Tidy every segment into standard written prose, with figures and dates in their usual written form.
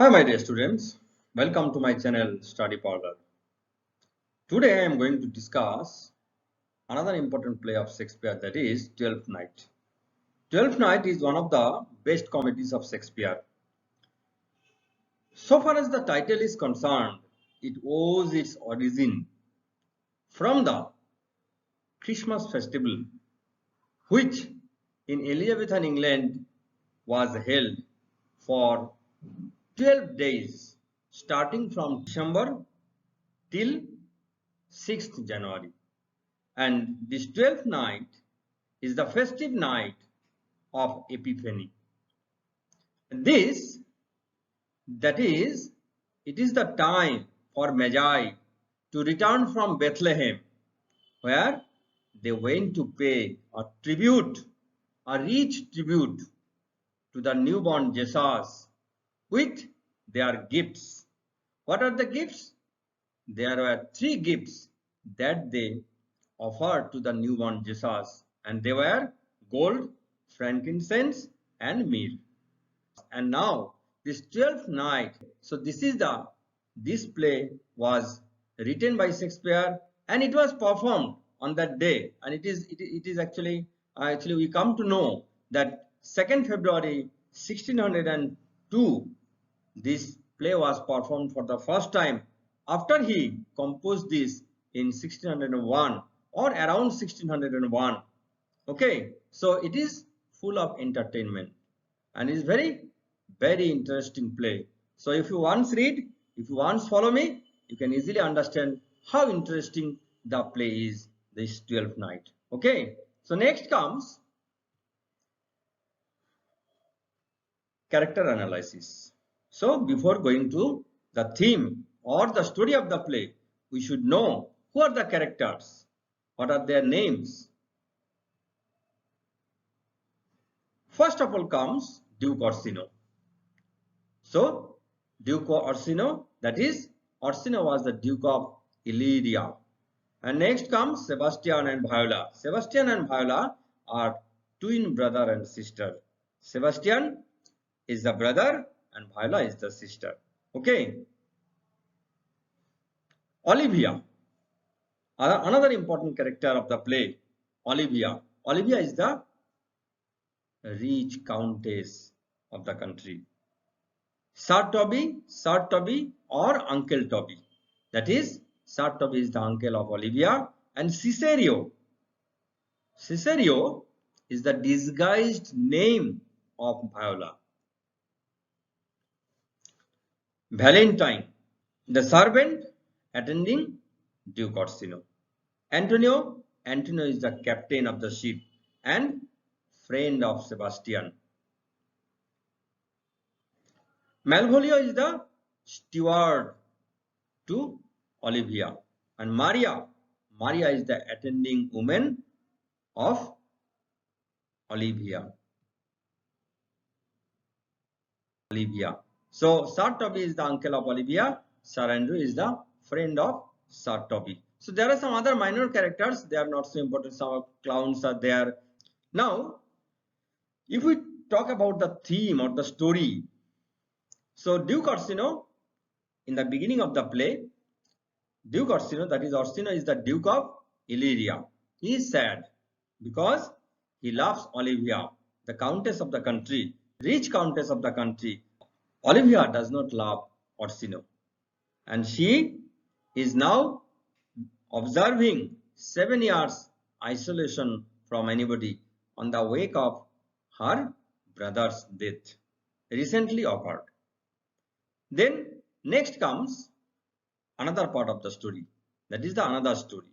Hi my dear students, welcome to my channel Study Parlor. Today I am going to discuss another important play of Shakespeare, that is Twelfth Night. Twelfth Night is one of the best comedies of Shakespeare. So far as the title is concerned, it owes its origin from the Christmas festival, which in Elizabethan England was held for 12 days starting from December till 6th January. And this 12th night is the festive night of Epiphany. That is, it is the time for Magi to return from Bethlehem, where they went to pay a rich tribute to the newborn Jesus with their gifts. What are the gifts? There were 3 gifts that they offered to the newborn Jesus, and they were gold, frankincense, and myrrh. And now this 12th night, so this play was written by Shakespeare, and it was performed on that day, and it is actually we come to know that 2nd February 1602 this play was performed for the first time after he composed this in 1601 or around 1601. Okay, so it is full of entertainment and is very interesting play. So if you once read, if you once follow me, you can easily understand how interesting the play is, this 12th night. Okay, so next comes character analysis. So before going to the theme or the story of the play, we should know who are the characters, what are their names. First of all comes Duke Orsino. So Duke Orsino, that is, Orsino was the Duke of Illyria. And next comes Sebastian and Viola. Sebastian and Viola are twin brother and sister. Sebastian is the brother and Viola is the sister. Okay. Olivia, another important character of the play. Olivia is the rich countess of the country. Sir Toby or Uncle Toby, that is, Sir Toby is the uncle of Olivia. And Cesario is the disguised name of Viola. Valentine, the servant attending Duke Orsino. Antonio is the captain of the ship and friend of Sebastian. Malvolio is the steward to Olivia. And Maria is the attending woman of Olivia. So Sir Toby is the uncle of Olivia. Sir Andrew is the friend of Sir Toby. So there are some other minor characters. They are not so important. Some clowns are there. Now, if we talk about the theme or the story, so Duke Orsino, in the beginning of the play, Duke Orsino, that is, Orsino is the Duke of Illyria. He is sad because he loves Olivia, the countess of the country, rich countess of the country. Olivia does not love Orsino, and she is now observing 7 years isolation from anybody on the wake of her brother's death, recently occurred. Then next comes another part of the story, that is the another story.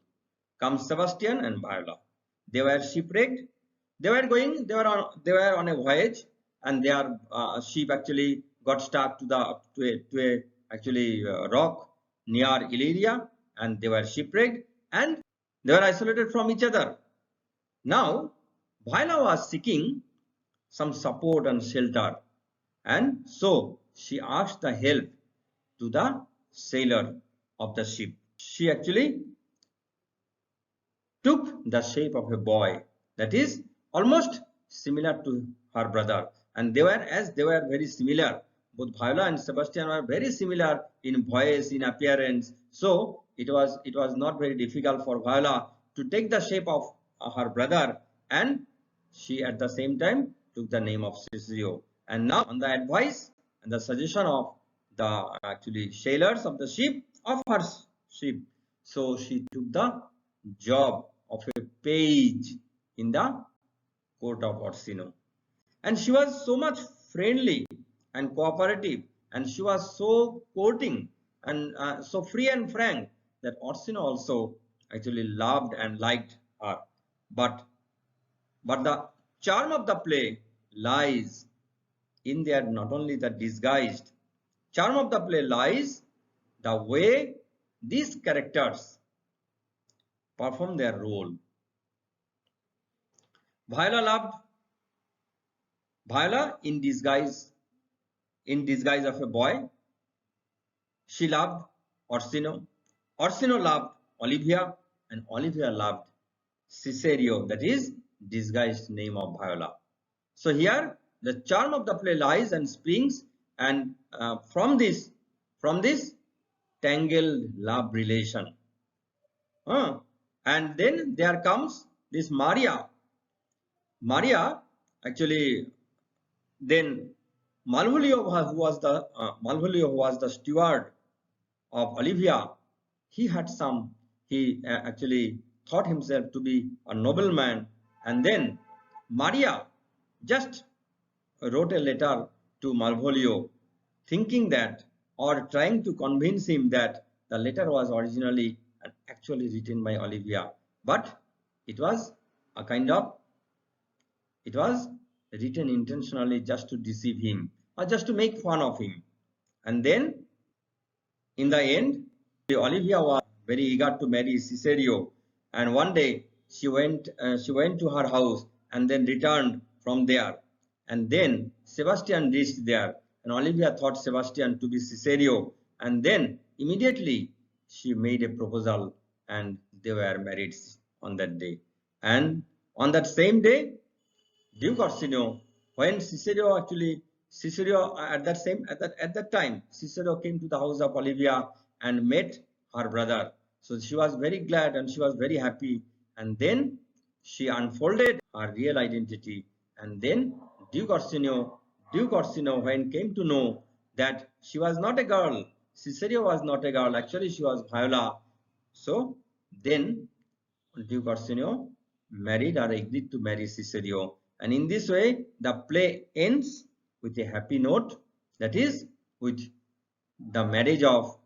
Comes Sebastian and Viola. They were shipwrecked. They were on a voyage, and their ship actually got stuck to a rock near Illyria, and they were shipwrecked and they were isolated from each other. Now Viola was seeking some support and shelter, and so she asked the help to the sailor of the ship. She actually took the shape of a boy, that is almost similar to her brother, and as they were very similar, both Viola and Sebastian were very similar in voice, in appearance. So it was not very difficult for Viola to take the shape of her brother, and she at the same time took the name of Cicerio. And now, on the advice and the suggestion of the actually sailors of the ship, of her ship, so she took the job of a page in the court of Orsino. And she was so much friendly and cooperative, and she was so courting and so free and frank that Orsino also actually loved and liked her. But the charm of the play lies in their not only the disguised charm of the play lies the way these characters perform their role. Viola in disguise of a boy. She loved Orsino. Orsino loved Olivia, and Olivia loved Cicerio, that is disguised name of Viola. So here the charm of the play lies and springs, and from this tangled love relation. And then there comes this Maria. Actually, then Malvolio, who was the steward of Olivia, he actually thought himself to be a nobleman, and then Maria just wrote a letter to Malvolio, thinking that, or trying to convince him that the letter was originally and actually written by Olivia, but it was written intentionally just to deceive him or just to make fun of him. And then in the end, Olivia was very eager to marry Cicerio, and one day she went to her house and then returned from there, and then Sebastian reached there, and Olivia thought Sebastian to be Cicerio, and then immediately she made a proposal and they were married on that day. And on that same day, Duke Orsino, when Cicerio at that time Cicerio came to the house of Olivia and met her brother. So she was very glad and she was very happy, and then she unfolded her real identity, and then Duke Orsino when came to know that she was not a girl, Cicerio was not a girl, actually she was Viola. So then Duke Orsino married or agreed to marry Cicerio, and in this way the play ends with a happy note, that is with the marriage of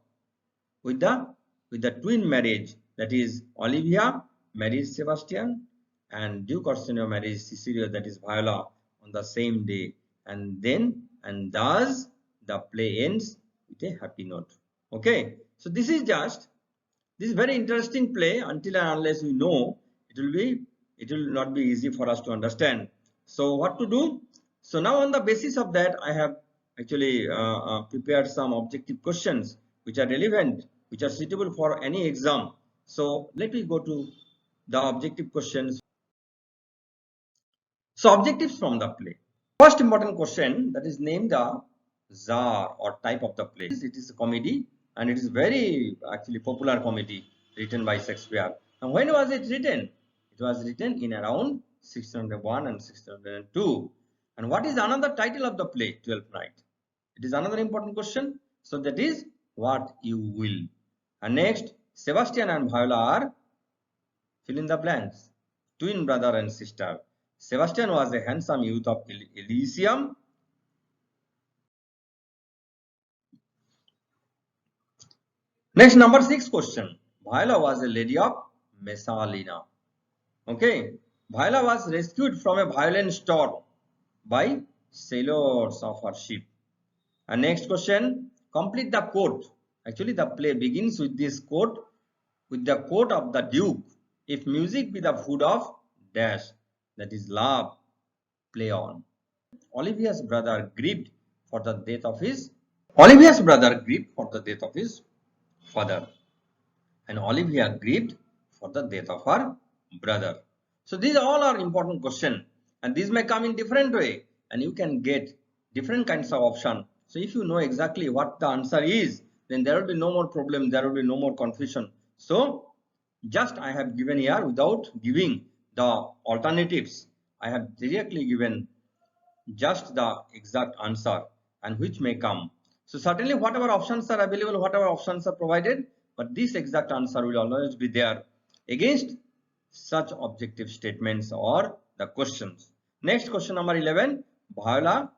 with the twin marriage, that is Olivia marries Sebastian and Duke Orsino marries Cicerio, that is Viola, on the same day, and thus the play ends with a happy note. Okay, so this is very interesting play. Until and unless we know, it will not be easy for us to understand. So what to do? So now on the basis of that, I have actually prepared some objective questions which are relevant, which are suitable for any exam. So let me go to the objective questions. So objectives from the play. First important question, that is, name the genre or type of the play. It is a comedy, and it is very actually popular comedy written by Shakespeare. And when was it written? It was written in around 1601 and 1602. And what is another title of the play, 12th Night? It is another important question. So that is What You Will. And next, Sebastian and Viola are, fill in the blanks, twin brother and sister. Sebastian was a handsome youth of Elysium. Next, number 6 question. Viola was a lady of Messalina. Okay, Viola was rescued from a violent storm by sailors of her ship. And next question, complete the quote. Actually, the play begins with this quote, with the quote of the Duke. If music be the food of dash, that is love, play on. Olivia's brother grieved for the death of his father, and Olivia grieved for the death of her brother. So these all are important questions, and these may come in different way, and you can get different kinds of option. So if you know exactly what the answer is, then there will be no more problem, there will be no more confusion. So just I have given here without giving the alternatives. I have directly given just the exact answer and which may come. So certainly whatever options are available, whatever options are provided, but this exact answer will always be there against such objective statements or the questions. Next question number 11. Viola,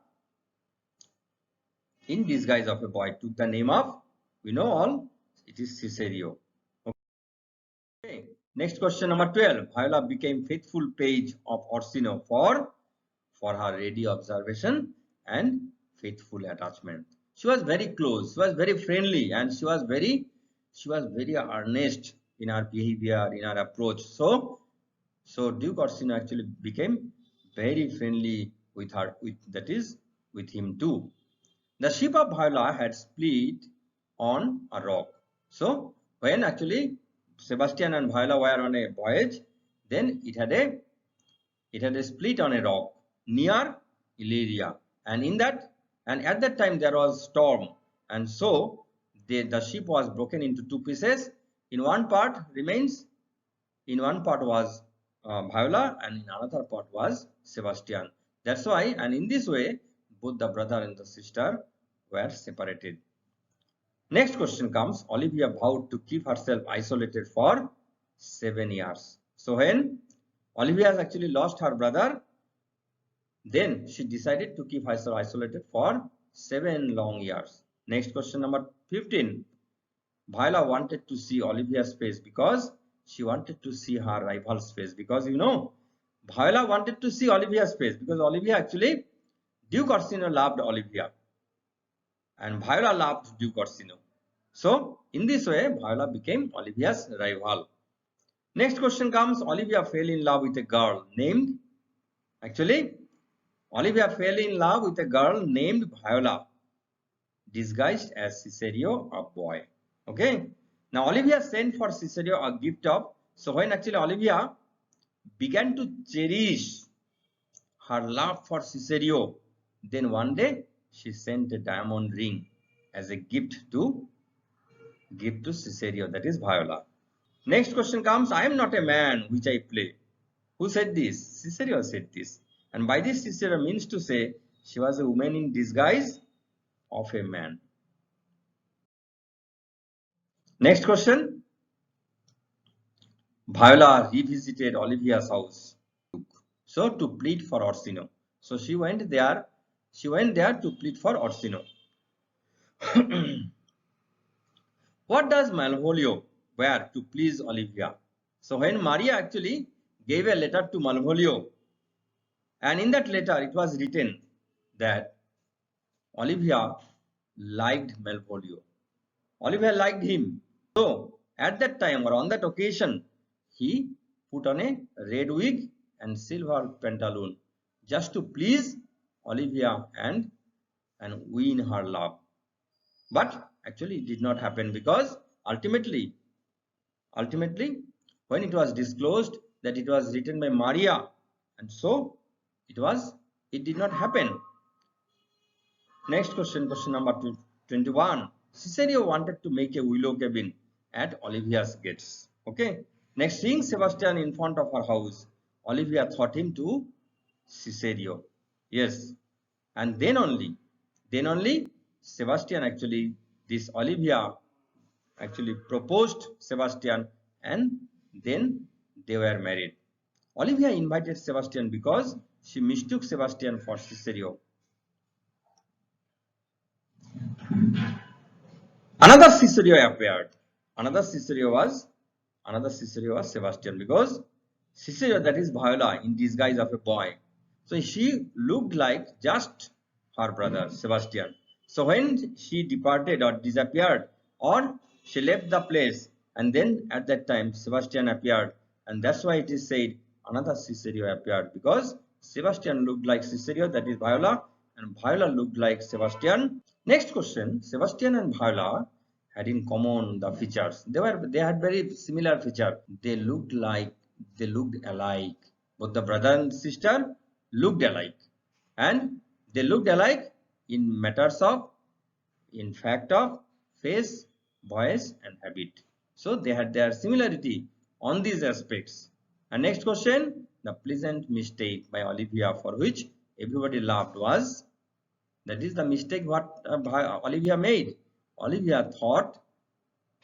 in disguise of a boy, took the name of, we know all, it is Cicerio. Okay. Next question number 12. Viola became faithful page of Orsino for her ready observation and faithful attachment. She was very close, she was very friendly, and she was very earnest in her behavior, in her approach. So Duke Orsino actually became very friendly with her, with him too. The ship of Viola had split on a rock. So when actually Sebastian and Viola were on a voyage, then it had a split on a rock near Illyria, and at that time there was storm, and so the ship was broken into two pieces. In one part was Viola, and in another part was Sebastian. That's why, and in this way, both the brother and the sister were separated. Next question comes. Olivia vowed to keep herself isolated for 7 years. So when Olivia has actually lost her brother, then she decided to keep herself isolated for 7 long years. Next question number 15. Viola wanted to see Olivia's face because she wanted to see her rival's face. Because you know, Viola wanted to see Olivia's face because Olivia actually, Duke Orsino loved Olivia and Viola loved Duke Orsino. So in this way, Viola became Olivia's rival. Next question comes. Olivia fell in love with a girl named, Olivia fell in love with a girl named Viola, disguised as Cicerio, a boy. Okay. Now Olivia sent for Cicerio a gift of. So when actually Olivia began to cherish her love for Cicerio, then one day she sent a diamond ring as a gift to Cicerio, that is Viola. Next question comes. I am not a man which I play. Who said this? Cicerio said this. And by this Cicerio means to say she was a woman in disguise of a man. Next question. Viola revisited Olivia's house. So to plead for Orsino. So she went there to plead for Orsino. What does Malvolio wear to please Olivia? So when Maria actually gave a letter to Malvolio, and in that letter it was written that Olivia liked Malvolio. Olivia liked him. So at that time or on that occasion, he put on a red wig and silver pantaloon just to please Olivia and win her love. But actually it did not happen because ultimately when it was disclosed that it was written by Maria, and so it did not happen. Next question, question number 21. Cicerio wanted to make a willow cabin at Olivia's gates. Okay. Next, seeing Sebastian in front of her house, Olivia thought him to Cicerio. Yes. And then only Sebastian actually, this Olivia actually proposed Sebastian, and then they were married. Olivia invited Sebastian because she mistook Sebastian for Cicerio. Another Cicerio appeared. Another Cicerio was Sebastian, because Cicerio, that is Viola, in disguise of a boy. So she looked like just her brother Sebastian. So when she departed or disappeared or she left the place, and then at that time Sebastian appeared, and that's why it is said another Cicerio appeared, because Sebastian looked like Cicerio, that is Viola, and Viola looked like Sebastian. Next question. Sebastian and Viola had in common the features. They had very similar feature. They looked alike. Both the brother and sister looked alike, and they looked alike in matters of in fact of face, voice and habit. So they had their similarity on these aspects. And next question, the pleasant mistake by Olivia for which everybody laughed was, that is the mistake what Olivia made. Olivia thought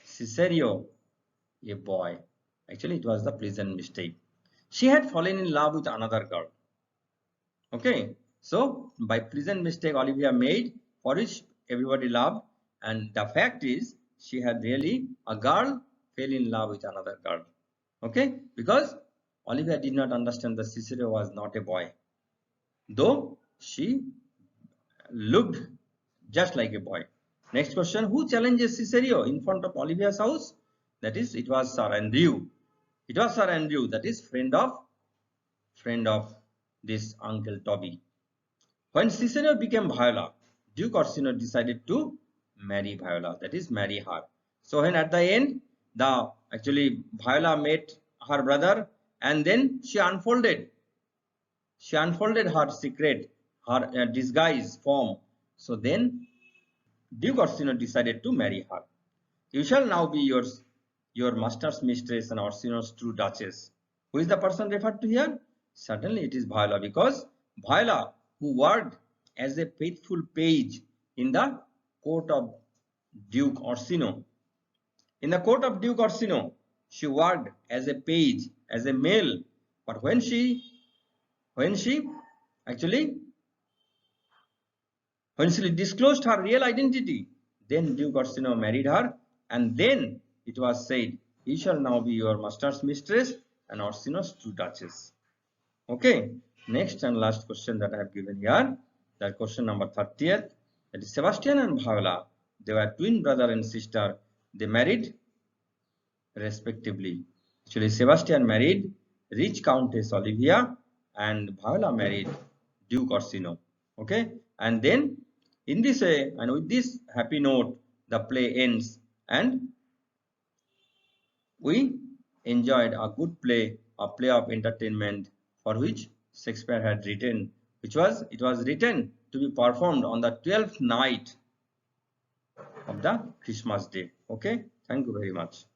Cicerio a boy. Actually, it was the pleasant mistake. She had fallen in love with another girl. Okay, so by pleasant mistake Olivia made, for which everybody loved, and the fact is she had really a girl fell in love with another girl. Okay, because Olivia did not understand that Cicero was not a boy, though she looked just like a boy. Next question, who challenges Cicero in front of Olivia's house? That is, it was Sir Andrew. It was Sir Andrew, that is friend of this Uncle Toby. When Cicero became Viola, Duke Orsino decided to marry Viola, that is marry her. So when at the end, actually Viola met her brother, and then she unfolded her secret, her disguise form. So then Duke Orsino decided to marry her. You shall now be your master's mistress and Orsino's true duchess. Who is the person referred to here? Certainly it is Viola, because Viola, who worked as a faithful page in the court of Duke Orsino. In the court of Duke Orsino, she worked as a page, as a male. But when she disclosed her real identity, then Duke Orsino married her, and then it was said, "He shall now be your master's mistress and Orsino's true duchess." Okay, next and last question that I have given here, that question number 30th, that is Sebastian and Viola. They were twin brother and sister. They married respectively. Actually, Sebastian married rich Countess Olivia and Viola married Duke Orsino. Okay, and then in this way and with this happy note, the play ends, and we enjoyed a good play, a play of entertainment for which Shakespeare had written, it was written to be performed on the 12th night of the Christmas day. Okay, thank you very much.